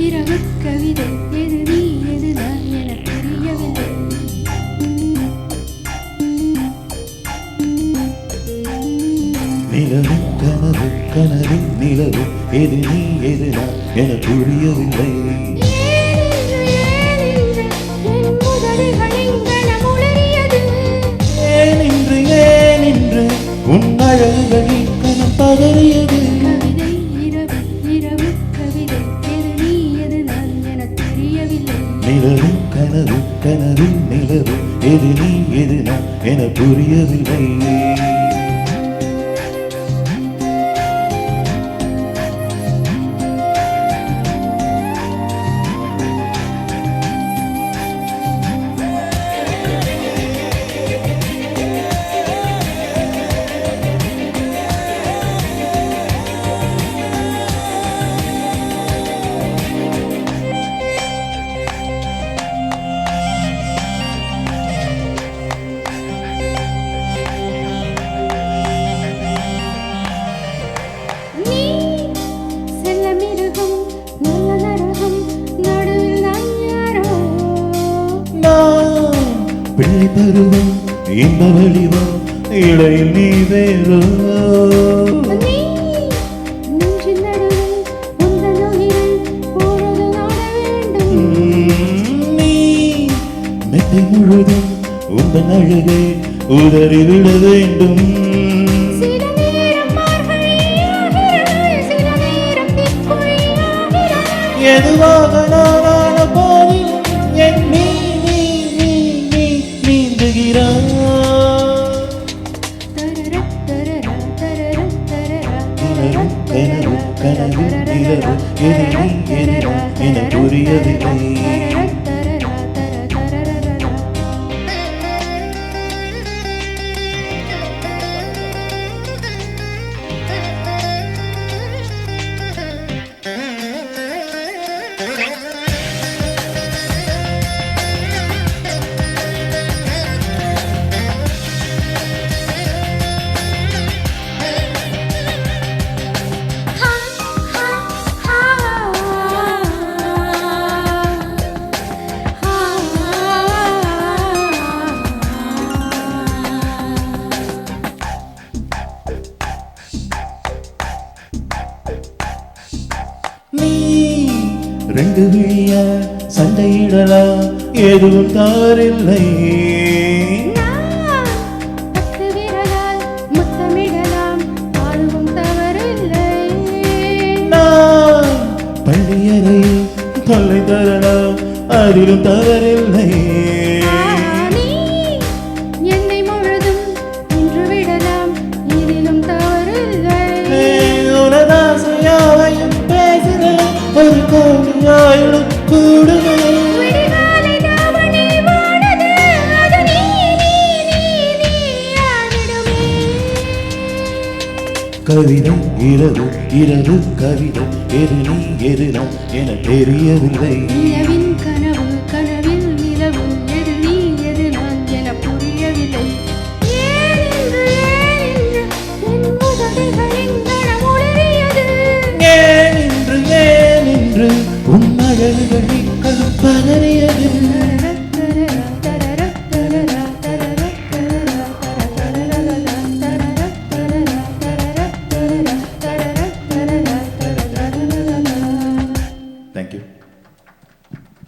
இரவு கவிதை எது நீ எது நான் என தெரியவில்லை. நிலவு கனவு கனவு நிலவு எது நீ எது நான் என புரியவில்லை. ஏனின்று உன் அழகுகள் கனம் பதறியது. கவிதை இரவு இரவு கவிதை எது நீ எது நான் என தெரியவில்லை. நிலவு கனவு கனவு நிலவு எது நீ எது நான் என புரியவில்லை. பிள்ளை பருவம் இந்த வழிவா இடையில் நீ வேறோ. நீ மெத்தை முழுதும் உந்தன் அழகை உதறிவிட வேண்டும். எதுவாக நானான போதிலும் என் நீ கனவு நிலவு எது நீ எது என புரியவில்லை. நீ ரெண்டு விழியா சண்டையிடலாம் எதுவும் தாரில்லை. நான் பள்ளியறை தொல்லை தரலாம் அதிலும் தவறில்லை. ஒரு கோடியாயிரம் கூடுதல் கவிதை இரவு இரவு கவிதை எது நீ எது நான் என தெரியவில்லை.